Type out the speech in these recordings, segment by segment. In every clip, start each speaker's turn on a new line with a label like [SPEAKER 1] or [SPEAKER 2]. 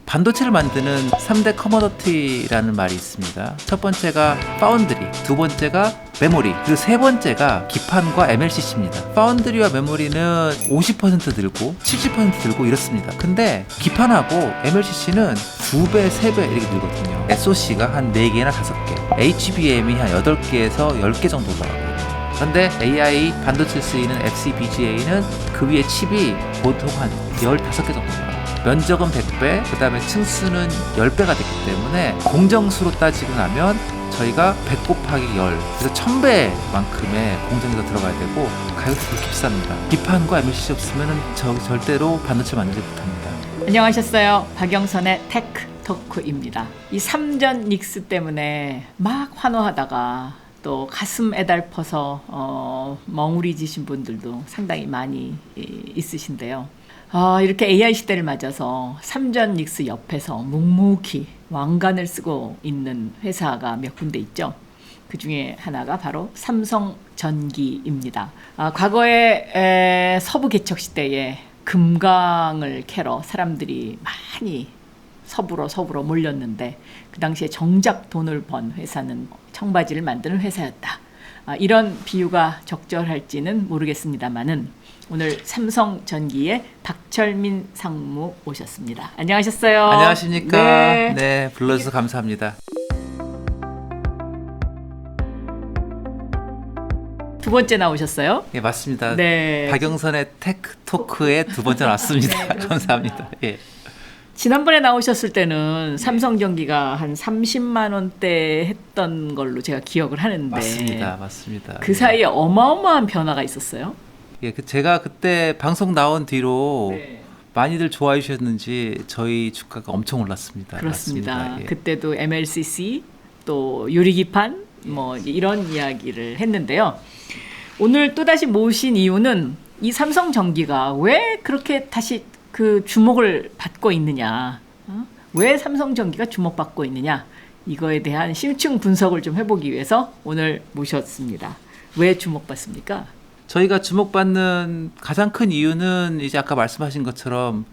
[SPEAKER 1] 반도체를 만드는 3대 커머더티라는 말이 있습니다. 첫 번째가 파운드리, 두 번째가 메모리, 그리고 세 번째가 기판과 MLCC입니다. 파운드리와 메모리는 50% 들고 70% 들고 이렇습니다. 근데 기판하고 MLCC는 2배, 3배 이렇게 늘거든요. SoC가 한 4개나 5개, HBM이 한 8개에서 10개 정도 나와요. 그런데 AI 반도체에 쓰이는 FCBGA는 그 위에 칩이 보통 한 15개 정도 나와요. 면적은 100배, 그 다음에 층수는 10배가 됐기 때문에 공정수로 따지고 나면 저희가 100 곱하기 10, 그래서 1000배만큼의 공정이 더 들어가야 되고 가격도 그렇게 비쌉니다. 기판과 MLCC 없으면 절대로 반도체 만들지 못합니다.
[SPEAKER 2] 안녕하셨어요. 박영선의 테크 토크입니다. 이 삼전 닉스 때문에 막 환호하다가 또 가슴 애달퍼서 멍우리지신 분들도 상당히 많이 있으신데요. 이렇게 AI 시대를 맞아서 삼전 닉스 옆에서 묵묵히 왕관을 쓰고 있는 회사가 몇 군데 있죠. 그 중에 하나가 바로 삼성전기입니다. 과거에 서부 개척 시대에 금강을 캐러 사람들이 많이 서부로 몰렸는데 그 당시에 정작 돈을 번 회사는 청바지를 만드는 회사였다. 이런 비유가 적절할지는 모르겠습니다만은 오늘 삼성전기의 박철민 상무 오셨습니다. 안녕하셨어요.
[SPEAKER 1] 안녕하십니까.
[SPEAKER 2] 네.
[SPEAKER 1] 네, 불러주셔서 감사합니다.
[SPEAKER 2] 두 번째 나오셨어요?
[SPEAKER 1] 예, 맞습니다.
[SPEAKER 2] 네.
[SPEAKER 1] 박영선의 테크 토크의 두 번째 나왔습니다. 감사합니다. 예.
[SPEAKER 2] 지난번에 나오셨을 때는 삼성전기가 한 30만 원대 했던 걸로 제가 기억을 하는데
[SPEAKER 1] 맞습니다.
[SPEAKER 2] 그 사이에 어마어마한 변화가 있었어요.
[SPEAKER 1] 예, 제가 그때 방송 나온 뒤로
[SPEAKER 2] 네.
[SPEAKER 1] 많이들 좋아해 주셨는지 저희 주가가 엄청 올랐습니다.
[SPEAKER 2] 그렇습니다.
[SPEAKER 1] 맞습니다. 예.
[SPEAKER 2] 그때도 MLCC 또 유리기판 뭐 이런 이야기를 했는데요. 오늘 또다시 모신 이유는 이 삼성전기가 왜 그렇게 다시 그 주목을 받고 있느냐, 왜 삼성전기가 주목받고 있느냐, 이거에 대한 심층 분석을 좀 해보기 위해서 오늘 모셨습니다. 왜 주목받습니까?
[SPEAKER 1] 저희가 주목받는 가장 큰 이유는 이제 아까 말씀하신 것처럼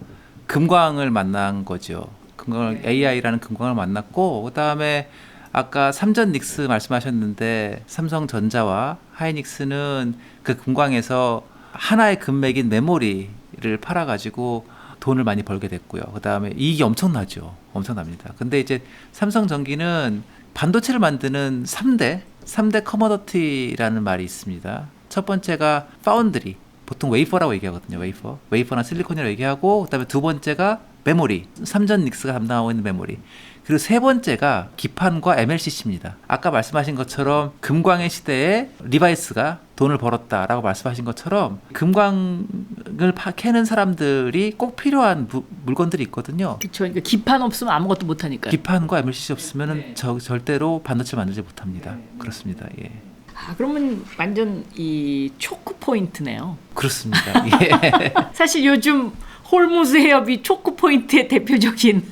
[SPEAKER 1] 금광을 만난 거죠. 금광을
[SPEAKER 2] 네.
[SPEAKER 1] AI라는 금광을 만났고 그다음에 아까 삼전 닉스 말씀하셨는데 삼성전자와 하이닉스는 그 금광에서 하나의 금맥인 메모리를 팔아가지고 돈을 많이 벌게 됐고요. 그다음에 이익이 엄청나죠. 엄청납니다. 근데 이제 삼성전기는 반도체를 만드는 3대 커머더티라는 말이 있습니다. 첫 번째가 파운드리, 보통 웨이퍼라고 얘기하거든요. 웨이퍼나 실리콘이라고 얘기하고 그다음에 두 번째가 메모리, 삼전 닉스가 담당하고 있는 메모리. 그리고 세 번째가 기판과 MLCC입니다. 아까 말씀하신 것처럼 금광의 시대에 리바이스가 돈을 벌었다라고 말씀하신 것처럼 금광을 캐는 사람들이 꼭 필요한 물건들이 있거든요.
[SPEAKER 2] 그렇죠. 그러니까 기판 없으면 아무것도 못하니까요.
[SPEAKER 1] 기판과 MLCC 없으면
[SPEAKER 2] 네.
[SPEAKER 1] 절대로 반도체 만들지 못합니다. 그렇습니다. 예.
[SPEAKER 2] 그러면 완전 이 초크 포인트네요.
[SPEAKER 1] 그렇습니다. 예.
[SPEAKER 2] 사실 요즘 홀무즈 해협이 초크 포인트의 대표적인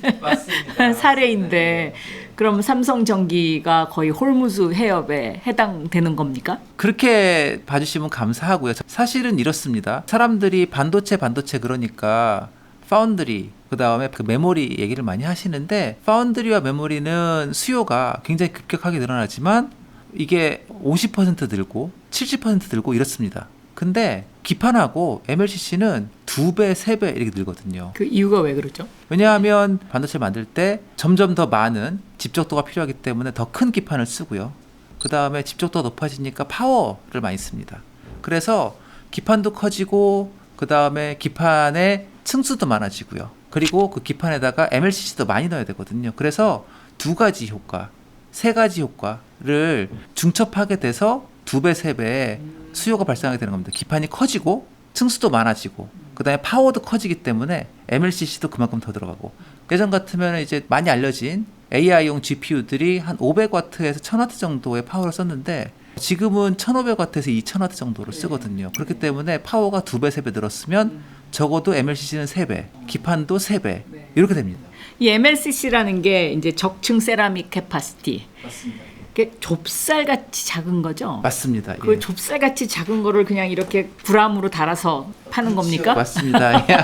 [SPEAKER 2] 사례인데 그럼 삼성전기가 거의 홀무즈 해협에 해당되는 겁니까?
[SPEAKER 1] 그렇게 봐주시면 감사하고요. 사실은 이렇습니다. 사람들이 반도체 그러니까 파운드리 그다음에 그 메모리 얘기를 많이 하시는데 파운드리와 메모리는 수요가 굉장히 급격하게 늘어나지만 이게 50% 들고 70% 들고 이렇습니다. 근데 기판하고 MLCC는 2배, 3배 이렇게 늘거든요.
[SPEAKER 2] 그 이유가 왜 그렇죠?
[SPEAKER 1] 왜냐하면 반도체 만들 때 점점 더 많은 집적도가 필요하기 때문에 더 큰 기판을 쓰고요. 그 다음에 집적도가 높아지니까 파워를 많이 씁니다. 그래서 기판도 커지고 그 다음에 기판의 층수도 많아지고요. 그리고 그 기판에다가 MLCC도 많이 넣어야 되거든요. 그래서 두 가지 효과, 세 가지 효과를 중첩하게 돼서 2배, 3배의 수요가 발생하게 되는 겁니다. 기판이 커지고 층수도 많아지고 그다음에 파워도 커지기 때문에 MLCC도 그만큼 더 들어가고 예전 같으면 이제 많이 알려진 AI용 GPU들이 한 500W에서 1000W 정도의 파워를 썼는데 지금은 1500W에서 2000W 정도를 쓰거든요. 그렇기 때문에 파워가 2배, 3배 늘었으면 적어도 MLCC는 3배, 기판도 3배 이렇게 됩니다.
[SPEAKER 2] 이 MLCC라는 게 이제 적층 세라믹 캐파시티.
[SPEAKER 1] 맞습니다.
[SPEAKER 2] 이게 좁쌀같이 작은 거죠?
[SPEAKER 1] 맞습니다.
[SPEAKER 2] 그
[SPEAKER 1] 예.
[SPEAKER 2] 좁쌀같이 작은 거를 그냥 이렇게 그람으로 달아서 파는 겁니까?
[SPEAKER 1] 맞습니다. 예.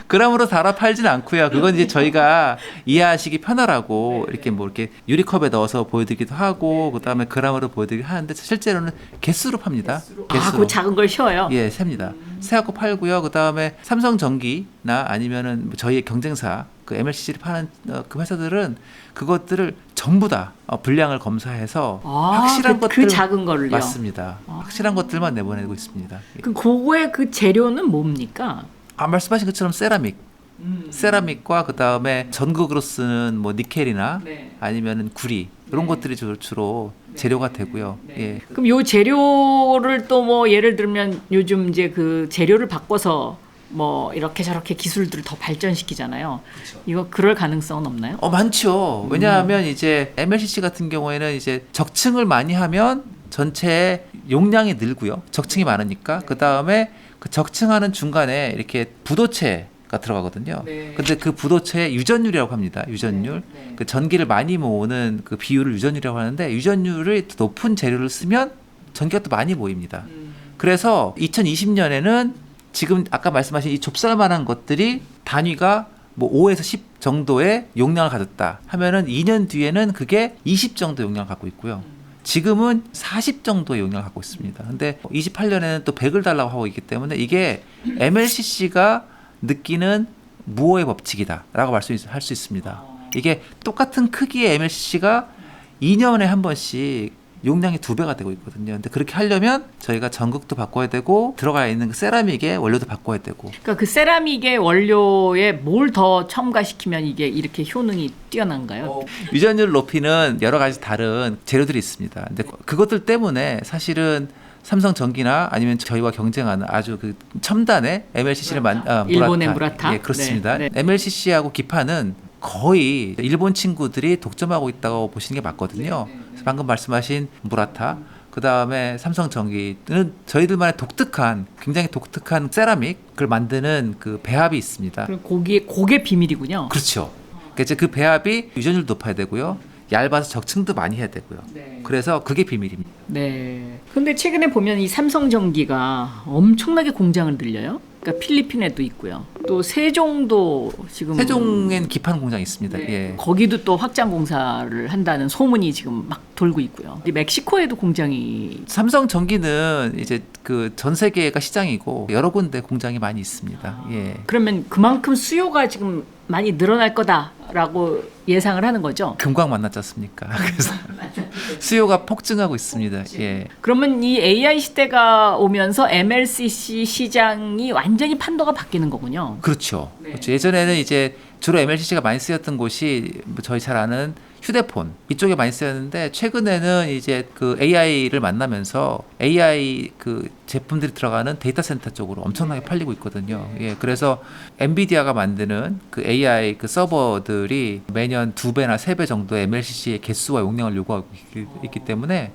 [SPEAKER 1] 그람으로 달아 팔지는 않고요. 그건 이제 저희가 이해하시기 편하라고 이렇게 뭐 이렇게 유리컵에 넣어서 보여드리기도 하고 그다음에 그람으로 보여드리기도 하는데 실제로는 개수로 팝니다.
[SPEAKER 2] 아, 그 작은 걸 셔요?
[SPEAKER 1] 예, 셉니다. 세갖고 팔고요. 그다음에 삼성전기나 아니면은 저희의 경쟁사 그 MLCC를 파는 그 회사들은 그것들을 전부 다 분량을 검사해서 확실한 것들
[SPEAKER 2] 그 작은 거를요?
[SPEAKER 1] 맞습니다. 확실한 것들만 내보내고 있습니다. 예.
[SPEAKER 2] 그 그거의 그 재료는 뭡니까?
[SPEAKER 1] 말씀하신 것처럼 세라믹과 그다음에 전극으로 쓰는 뭐 니켈이나 아니면은 구리 이런 것들이 주로 재료가 되고요. 예.
[SPEAKER 2] 그럼 요 재료를 또 뭐 예를 들면 요즘 이제 그 재료를 바꿔서 뭐 이렇게 저렇게 기술들을 더 발전시키잖아요. 이거 그럴 가능성은 없나요?
[SPEAKER 1] 많죠. 왜냐하면 이제 MLCC 같은 경우에는 이제 적층을 많이 하면 전체 용량이 늘고요. 적층이 많으니까. 그다음에 그 적층하는 중간에 이렇게 부도체가 들어가거든요. 근데 그 부도체의 유전율이라고 합니다. 유전율. 그 전기를 많이 모으는 그 비율을 유전율이라고 하는데 유전율이 높은 재료를 쓰면 전기가 또 많이 모입니다. 그래서 2020년에는 지금 아까 말씀하신 이 좁쌀만한 것들이 단위가 뭐 5에서 10 정도의 용량을 가졌다 하면은 2년 뒤에는 그게 20 정도 용량을 갖고 있고요. 지금은 40 정도의 용량을 갖고 있습니다. 근데 28년에는 또 100을 달라고 하고 있기 때문에 이게 MLCC가 느끼는 무호의 법칙이다라고 할 수 있습니다. 이게 똑같은 크기의 MLCC가 2년에 한 번씩 용량이 2배가 되고 있거든요. 근데 그렇게 하려면 저희가 전극도 바꿔야 되고 들어가 있는 그 세라믹의 원료도 바꿔야 되고.
[SPEAKER 2] 그러니까 그 세라믹의 원료에 뭘 더 첨가시키면 이게 이렇게 효능이 뛰어난가요?
[SPEAKER 1] 유전율 높이는 여러 가지 다른 재료들이 있습니다. 근데 그것들 때문에 사실은 삼성전기나 아니면 저희와 경쟁하는 아주 그 첨단의 MLCC를
[SPEAKER 2] 일본의 무라타.
[SPEAKER 1] 예, 그렇습니다.
[SPEAKER 2] 네.
[SPEAKER 1] MLCC하고 기판은 거의 일본 친구들이 독점하고 있다고 보시는 게 맞거든요. 그래서 방금 말씀하신 무라타, 그 다음에 삼성전기는 저희들만의 굉장히 독특한 세라믹을 만드는 그 배합이 있습니다.
[SPEAKER 2] 그럼 그게 비밀이군요.
[SPEAKER 1] 그렇죠. 그러니까 이제 그 배합이 유전율도 높아야 되고요. 얇아서 적층도 많이 해야 되고요. 그래서 그게 비밀입니다.
[SPEAKER 2] 네. 근데 최근에 보면 이 삼성전기가 엄청나게 공장을 늘려요. 그러니까 필리핀에도 있고요. 또 세종도 지금
[SPEAKER 1] 세종엔 기판 공장이 있습니다. 예.
[SPEAKER 2] 거기도 또 확장 공사를 한다는 소문이 지금 막 돌고 있고요. 멕시코에도 공장이
[SPEAKER 1] 삼성전기는 이제 그 전 세계가 시장이고 여러 군데 공장이 많이 있습니다. 예.
[SPEAKER 2] 그러면 그만큼 수요가 지금 많이 늘어날 거다라고 예상을 하는 거죠.
[SPEAKER 1] 금광 만났지 않습니까? 그래서 수요가 폭증하고 있습니다. 예.
[SPEAKER 2] 그러면 이 AI 시대가 오면서 MLCC 시장이 완전히 판도가 바뀌는 거군요.
[SPEAKER 1] 그렇죠. 그렇죠. 예전에는 이제 주로 MLCC가 많이 쓰였던 곳이 뭐 저희 잘 아는 휴대폰 이쪽에 많이 쓰였는데 최근에는 이제 그 AI를 만나면서 AI 그 제품들이 들어가는 데이터 센터 쪽으로 엄청나게 팔리고 있거든요. 예, 그래서 엔비디아가 만드는 그 AI 그 서버들이 매년 2배나 3배 정도의 MLCC의 개수와 용량을 요구하고 있기 때문에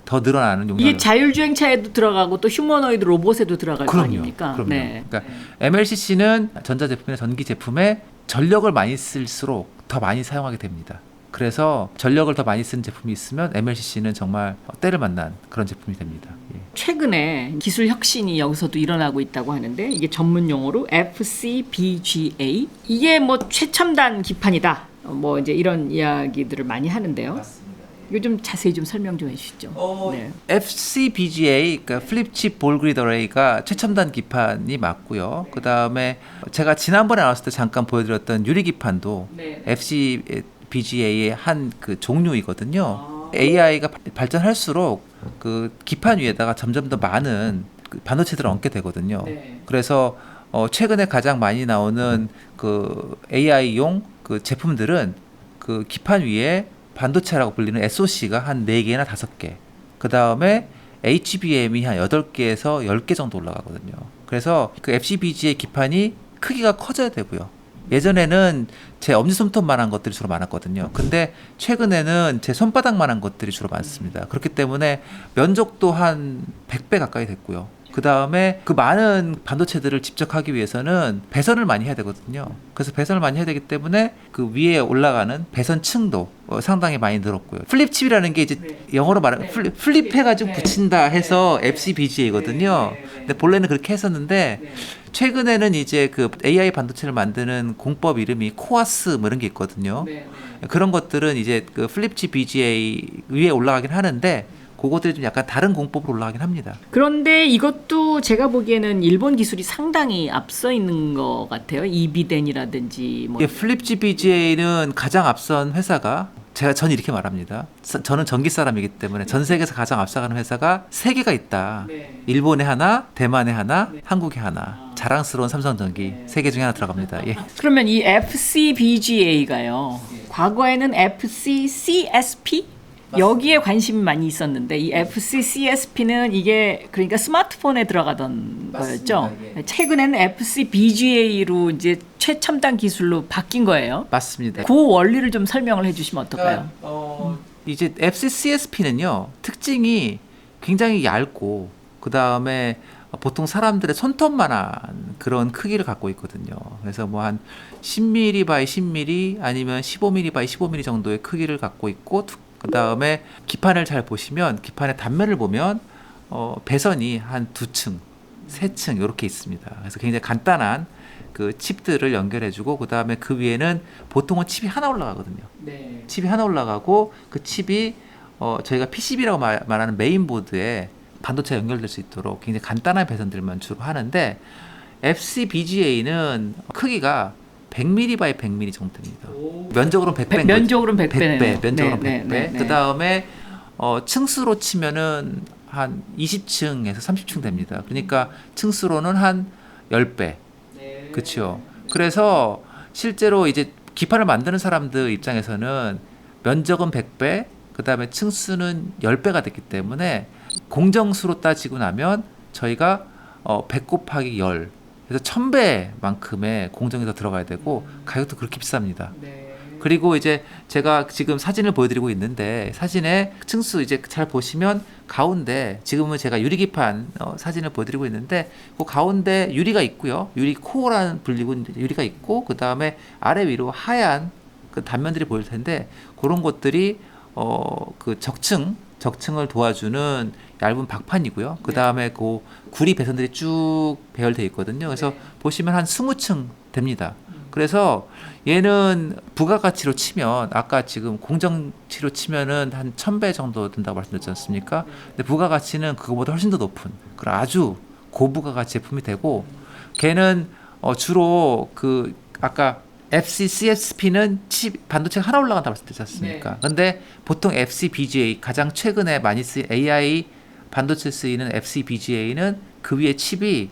[SPEAKER 1] 더 늘어나는 용량.
[SPEAKER 2] 이게 자율주행차에도 들어가고 또 휴머노이드 로봇에도 들어갈 거 아닙니까?
[SPEAKER 1] 그럼요. 그러니까 MLCC는 전자제품이나 전기 제품에 전력을 많이 쓸수록 더 많이 사용하게 됩니다. 그래서 전력을 더 많이 쓰는 제품이 있으면 MLCC는 정말 때를 만난 그런 제품이 됩니다. 예.
[SPEAKER 2] 최근에 기술 혁신이 여기서도 일어나고 있다고 하는데 이게 전문 용어로 FCBGA 이게 뭐 최첨단 기판이다. 뭐 이제 이런 이야기들을 많이 하는데요.
[SPEAKER 1] 맞습니다.
[SPEAKER 2] 이거 좀 자세히 좀 설명 좀 해주시죠. 네.
[SPEAKER 1] FCBGA, 그러니까 플립칩 볼그리드 어레이가 최첨단 기판이 맞고요. 그 다음에 제가 지난번에 나왔을 때 잠깐 보여드렸던 유리 기판도 FCBGA의 한 그 종류이거든요. AI가 발전할수록 그 기판 위에다가 점점 더 많은 그 반도체들을 얹게 되거든요. 그래서 최근에 가장 많이 나오는 그 AI용 그 제품들은 그 기판 위에 반도체라고 불리는 SoC가 한 4개나 5개. 그 다음에 HBM이 한 8개에서 10개 정도 올라가거든요. 그래서 그 FCBGA 기판이 크기가 커져야 되고요. 예전에는 제 엄지손톱만한 것들이 주로 많았거든요. 근데 최근에는 제 손바닥만한 것들이 주로 많습니다. 그렇기 때문에 면적도 한 100배 가까이 됐고요. 그 다음에 그 많은 반도체들을 집적하기 위해서는 배선을 많이 해야 되거든요. 그래서 배선을 많이 해야 되기 때문에 그 위에 올라가는 배선층도 상당히 많이 늘었고요. 플립칩이라는 게 이제 영어로 말하면 플립해가지고 붙인다 해서 FCBGA거든요. 근데 본래는 그렇게 했었는데 최근에는 이제 그 AI 반도체를 만드는 공법 이름이 코아스 뭐 이런 게 있거든요. 그런 것들은 이제 그 플립칩 BGA 위에 올라가긴 하는데 그것들이 좀 약간 다른 공법으로 올라가긴 합니다.
[SPEAKER 2] 그런데 이것도 제가 보기에는 일본 기술이 상당히 앞서 있는 것 같아요. 이비덴이라든지 뭐.
[SPEAKER 1] 플립칩 BGA는 가장 앞선 회사가 전 이렇게 말합니다. 저는 전기 사람이기 때문에 전 세계에서 가장 앞서가는 회사가 세 개가 있다. 일본에 하나, 대만에 하나, 한국에 하나. 자랑스러운 삼성전기 세 개 중에 하나 들어갑니다. 예.
[SPEAKER 2] 그러면 이 FCBGA가요. 과거에는 FCCSP 여기에 관심이 많이 있었는데 이 FCCSP는 이게 그러니까 스마트폰에 들어가던 거였죠.
[SPEAKER 1] 예.
[SPEAKER 2] 최근에는 FCBGA로 이제 최첨단 기술로 바뀐 거예요.
[SPEAKER 1] 맞습니다.
[SPEAKER 2] 그 원리를 좀 설명을 해주시면 어떨까요?
[SPEAKER 1] 이제 FCCSP는요 특징이 굉장히 얇고 그 다음에 보통 사람들의 손톱만한 그런 크기를 갖고 있거든요. 그래서 뭐 한 10mm by 10mm 아니면 15mm by 15mm 정도의 크기를 갖고 있고 그 다음에 기판을 잘 보시면 기판의 단면을 보면 배선이 한 2층, 3층 이렇게 있습니다. 그래서 굉장히 간단한 그 칩들을 연결해주고 그 다음에 그 위에는 보통은 칩이 하나 올라가거든요. 칩이 하나 올라가고 그 칩이 저희가 PCB라고 말하는 메인보드에 반도체가 연결될 수 있도록 굉장히 간단한 배선들만 주로 하는데 FCBGA는 크기가 100mm by 100mm 정도 됩니다. 면적으로는 100배.
[SPEAKER 2] 면적으로는 100배.
[SPEAKER 1] 면적으로는 100배. 그 다음에 층수로 치면은 한 20층에서 30층 됩니다. 그러니까 층수로는 한 10배. 그렇죠. 그래서 실제로 이제 기판을 만드는 사람들 입장에서는 면적은 100배, 그 다음에 층수는 10배가 됐기 때문에 공정수로 따지고 나면 저희가 100 곱하기 10 그래서 1000배만큼의 공정이 더 들어가야 되고 가격도 그렇게 비쌉니다. 그리고 이제 제가 지금 사진을 보여드리고 있는데 사진에 층수 이제 잘 보시면 가운데 지금은 제가 유리기판 사진을 보여드리고 있는데 그 가운데 유리가 있고요. 유리 코어라는 불리고 유리가 있고 그 다음에 아래 위로 하얀 그 단면들이 보일 텐데 그런 것들이 그 적층을 도와주는 얇은 박판이고요. 그 다음에 그 구리 배선들이 쭉 배열되어 있거든요. 그래서 보시면 한 20층 됩니다. 그래서 얘는 부가가치로 치면 아까 지금 공정치로 치면은 한 1000배 정도 든다고 말씀드렸지 않습니까? 근데 부가가치는 그거보다 훨씬 더 높은 그런 아주 고부가가치 제품이 되고 걔는 주로 그 아까 FCCSP는 칩 반도체가 하나 올라간다고 말씀드렸지 않습니까? 근데 보통 FCBGA 가장 최근에 많이 쓰인 AI 반도체 쓰이는 FCBGA는 그 위에 칩이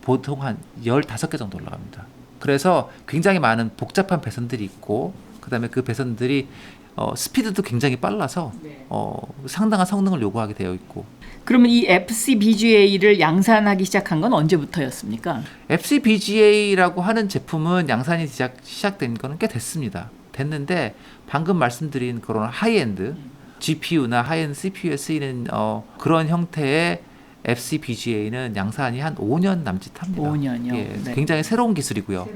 [SPEAKER 1] 보통 한 15개 정도 올라갑니다. 그래서 굉장히 많은 복잡한 배선들이 있고 그다음에 그 배선들이 스피드도 굉장히 빨라서 상당한 성능을 요구하게 되어 있고.
[SPEAKER 2] 그러면 이 FCBGA를 양산하기 시작한 건 언제부터였습니까?
[SPEAKER 1] FCBGA라고 하는 제품은 양산이 시작된 거는 꽤 됐는데 방금 말씀드린 그런 하이엔드 GPU나 하이엔드 CPU에 쓰이는 그런 형태의 FCBGA는 양산이 한 5년 남짓합니다.
[SPEAKER 2] 5년이요?
[SPEAKER 1] 예,
[SPEAKER 2] 네.
[SPEAKER 1] 굉장히 새로운 기술이고요.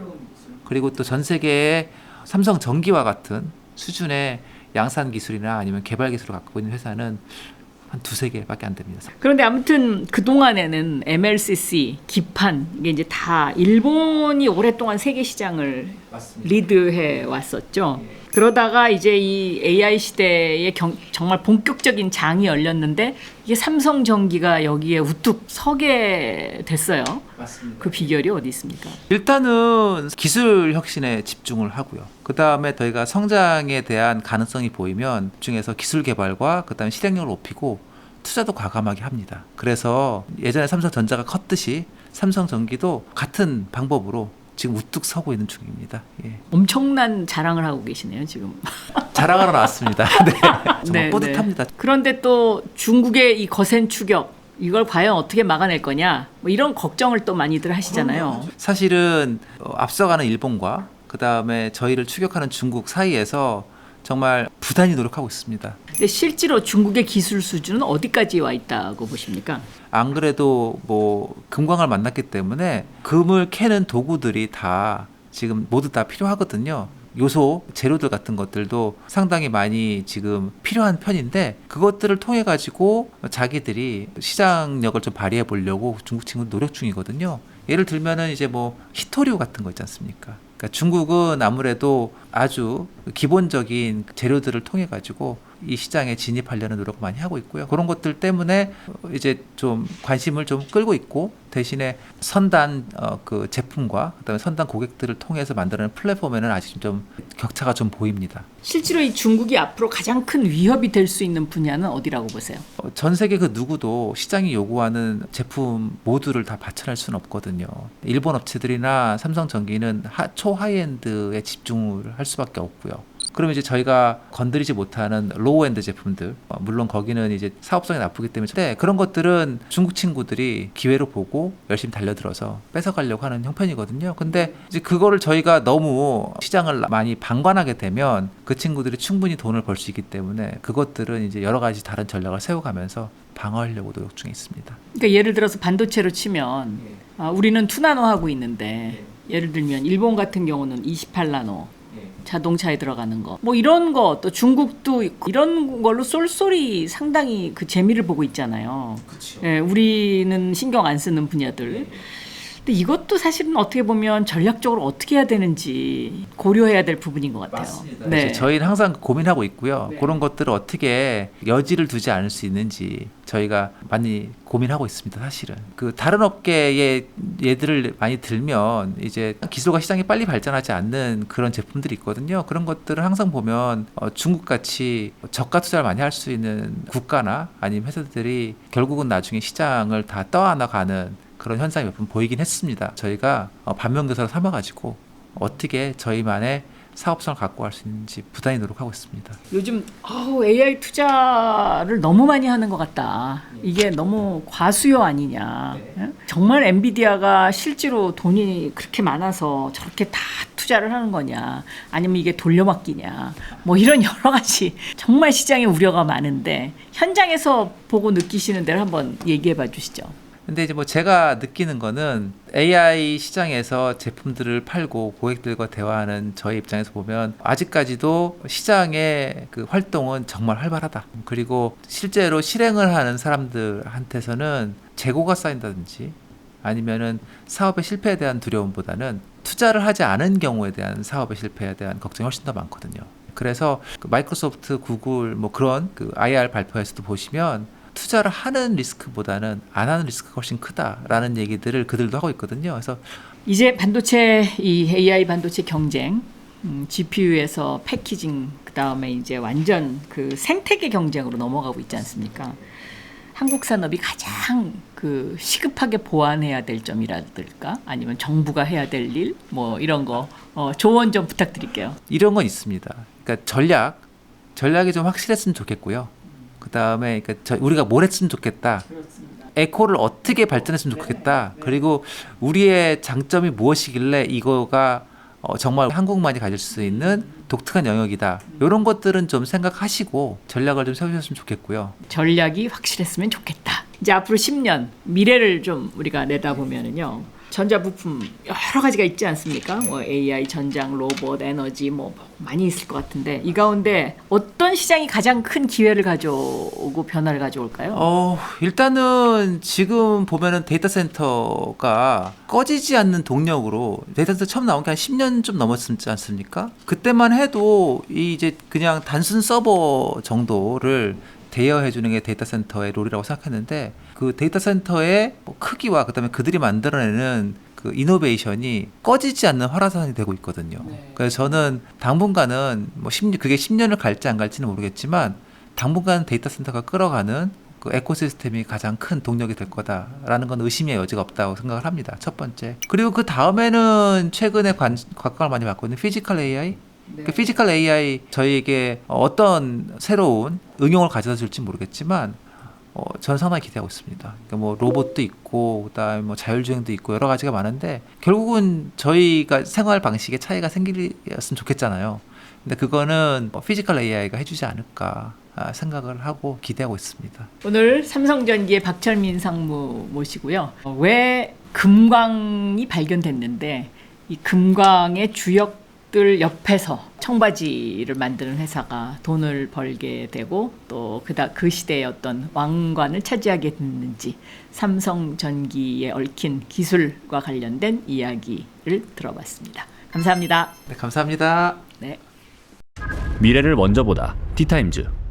[SPEAKER 1] 그리고 또 전 세계의 삼성전기와 같은 수준의 양산 기술이나 아니면 개발 기술을 갖고 있는 회사는 한 2-3개밖에 안 됩니다.
[SPEAKER 2] 그런데 아무튼 그동안에는 MLCC, 기판 이게 이제 다 일본이 오랫동안 세계 시장을 리드해 왔었죠. 그러다가 이제 이 AI 시대에 정말 본격적인 장이 열렸는데 이게 삼성전기가 여기에 우뚝 서게 됐어요.
[SPEAKER 1] 맞습니다.
[SPEAKER 2] 그 비결이 어디 있습니까?
[SPEAKER 1] 일단은 기술 혁신에 집중을 하고요. 그 다음에 저희가 성장에 대한 가능성이 보이면 집중해서 기술 개발과 그 다음에 실행력을 높이고 투자도 과감하게 합니다. 그래서 예전에 삼성전자가 컸듯이 삼성전기도 같은 방법으로 지금 우뚝 서고 있는 중입니다. 예.
[SPEAKER 2] 엄청난 자랑을 하고 계시네요, 지금.
[SPEAKER 1] 자랑하러 나왔습니다. 네. 정말 뿌듯합니다.
[SPEAKER 2] 그런데 또 중국의 이 거센 추격 이걸 과연 어떻게 막아낼 거냐 뭐 이런 걱정을 또 많이들 하시잖아요.
[SPEAKER 1] 사실은 앞서가는 일본과 그 다음에 저희를 추격하는 중국 사이에서 정말 부단히 노력하고 있습니다.
[SPEAKER 2] 근데 실제로 중국의 기술 수준은 어디까지 와 있다고 보십니까?
[SPEAKER 1] 안 그래도 뭐 금광을 만났기 때문에 금을 캐는 도구들이 다 지금 모두 다 필요하거든요. 요소 재료들 같은 것들도 상당히 많이 지금 필요한 편인데 그것들을 통해 가지고 자기들이 시장력을 좀 발휘해 보려고 중국 친구들 노력 중이거든요. 예를 들면은 이제 뭐 히토류 같은 거 있지 않습니까? 그러니까 중국은 아무래도 아주 기본적인 재료들을 통해 가지고 이 시장에 진입하려는 노력을 많이 하고 있고요. 그런 것들 때문에 이제 좀 관심을 좀 끌고 있고 대신에 선단 그 제품과 그다음에 선단 고객들을 통해서 만드는 플랫폼에는 아직 좀 격차가 좀 보입니다.
[SPEAKER 2] 실제로 이 중국이 앞으로 가장 큰 위협이 될 수 있는 분야는 어디라고 보세요?
[SPEAKER 1] 전 세계 그 누구도 시장이 요구하는 제품 모두를 다 받쳐낼 수는 없거든요. 일본 업체들이나 삼성전기는 초하이엔드에 집중을 할 수밖에 없고요. 그러면 이제 저희가 건드리지 못하는 로우엔드 제품들, 물론 거기는 이제 사업성이 나쁘기 때문에 그런 것들은 중국 친구들이 기회로 보고 열심히 달려들어서 뺏어가려고 하는 형편이거든요. 근데 이제 그거를 저희가 너무 시장을 많이 방관하게 되면 그 친구들이 충분히 돈을 벌 수 있기 때문에 그것들은 이제 여러 가지 다른 전략을 세워가면서 방어하려고 노력 중에 있습니다.
[SPEAKER 2] 그러니까 예를 들어서 반도체로 치면 우리는 2나노 하고 있는데 예를 들면 일본 같은 경우는 28나노 자동차에 들어가는 거, 뭐 이런 거, 또 중국도 이런 걸로 쏠쏠이 상당히 그 재미를 보고 있잖아요. 예, 우리는 신경 안 쓰는 분야들. 근데 이것도 사실은 어떻게 보면 전략적으로 어떻게 해야 되는지 고려해야 될 부분인 것 같아요.
[SPEAKER 1] 맞습니다.
[SPEAKER 2] 네.
[SPEAKER 1] 저희는 항상 고민하고 있고요.
[SPEAKER 2] 네.
[SPEAKER 1] 그런 것들을 어떻게 여지를 두지 않을 수 있는지 저희가 많이 고민하고 있습니다. 사실은 그 다른 업계의 예들을 많이 들면 이제 기술과 시장이 빨리 발전하지 않는 그런 제품들이 있거든요. 그런 것들을 항상 보면 중국 같이 저가 투자를 많이 할 수 있는 국가나 아니면 회사들이 결국은 나중에 시장을 다 떠안아가는 그런 현상이 몇 번 보이긴 했습니다. 저희가 반면교사를 삼아가지고 어떻게 저희만의 사업성을 갖고 갈 수 있는지 부단히 노력하고 있습니다.
[SPEAKER 2] 요즘 AI 투자를 너무 많이 하는 것 같다. 이게 너무 과수요 아니냐. 예? 정말 엔비디아가 실제로 돈이 그렇게 많아서 저렇게 다 투자를 하는 거냐. 아니면 이게 돌려막기냐. 뭐 이런 여러 가지 정말 시장에 우려가 많은데 현장에서 보고 느끼시는 대로 한번 얘기해 봐 주시죠.
[SPEAKER 1] 근데 이제 뭐 제가 느끼는 거는 AI 시장에서 제품들을 팔고 고객들과 대화하는 저희 입장에서 보면 아직까지도 시장의 그 활동은 정말 활발하다. 그리고 실제로 실행을 하는 사람들한테서는 재고가 쌓인다든지 아니면은 사업의 실패에 대한 두려움보다는 투자를 하지 않은 경우에 대한 사업의 실패에 대한 걱정이 훨씬 더 많거든요. 그래서 그 마이크로소프트, 구글 뭐 그런 그 IR 발표에서도 보시면 투자를 하는 리스크보다는 안 하는 리스크가 훨씬 크다라는 얘기들을 그들도 하고 있거든요. 그래서
[SPEAKER 2] 이제 반도체 이 AI 반도체 경쟁, GPU에서 패키징, 그 다음에 이제 완전 그 생태계 경쟁으로 넘어가고 있지 않습니까? 한국 산업이 가장 그 시급하게 보완해야 될 점이라든가 아니면 정부가 해야 될 일, 뭐 이런 거 조언 좀 부탁드릴게요.
[SPEAKER 1] 이런 건 있습니다. 그러니까 전략이 좀 확실했으면 좋겠고요. 그 다음에 그러니까 우리가 뭘 했으면 좋겠다.
[SPEAKER 2] 그렇습니다.
[SPEAKER 1] 에코를 어떻게 발전했으면 좋겠다. 그리고 우리의 장점이 무엇이길래 이거가 정말 한국만이 가질 수 있는 독특한 영역이다. 이런 것들은 좀 생각하시고 전략을 좀 세우셨으면 좋겠고요.
[SPEAKER 2] 전략이 확실했으면 좋겠다. 이제 앞으로 10년 미래를 좀 우리가 내다보면은요. 전자부품 여러 가지가 있지 않습니까? 뭐 AI, 전장, 로봇, 에너지 뭐 많이 있을 것 같은데 이 가운데 어떤 시장이 가장 큰 기회를 가져오고 변화를 가져올까요?
[SPEAKER 1] 일단은 지금 보면은 데이터 센터가 꺼지지 않는 동력으로 데이터 센터 처음 나온 게 한 10년 좀 넘었지 않습니까? 그때만 해도 이제 그냥 단순 서버 정도를 대여해 주는 게 데이터 센터의 롤이라고 생각했는데 그 데이터 센터의 크기와 그다음에 그들이 만들어내는 그 이노베이션이 꺼지지 않는 활화산이 되고 있거든요.
[SPEAKER 2] 네.
[SPEAKER 1] 그래서 저는 당분간은 뭐 그게 10년을 갈지 안 갈지는 모르겠지만 당분간 데이터 센터가 끌어가는 그 에코시스템이 가장 큰 동력이 될 거다라는 건 의심의 여지가 없다고 생각을 합니다. 첫 번째. 그리고 그 다음에는 최근에 각광을 많이 받고 있는 피지컬 AI.
[SPEAKER 2] 네.
[SPEAKER 1] 그 피지컬 AI 저희에게 어떤 새로운 응용을 가져다 줄지 모르겠지만 저는 상당히 기대하고 있습니다. 그러니까 뭐 로봇도 있고 그다음에 뭐 자율주행도 있고 여러 가지가 많은데 결국은 저희가 생활 방식에 차이가 생기었으면 좋겠잖아요. 근데 그거는 피지컬 AI가 해주지 않을까 생각을 하고 기대하고 있습니다.
[SPEAKER 2] 오늘 삼성전기의 박철민 상무 모시고요. 왜 금광이 발견됐는데 이 금광의 주역들 옆에서 청바지를 만드는 회사가 돈을 벌게 되고 또 그 시대의 어떤 왕관을 차지하게 됐는지 삼성전기에 얽힌 기술과 관련된 이야기를 들어봤습니다. 감사합니다.
[SPEAKER 1] 네, 감사합니다.
[SPEAKER 2] 네.
[SPEAKER 3] 미래를 먼저 보다 티타임즈.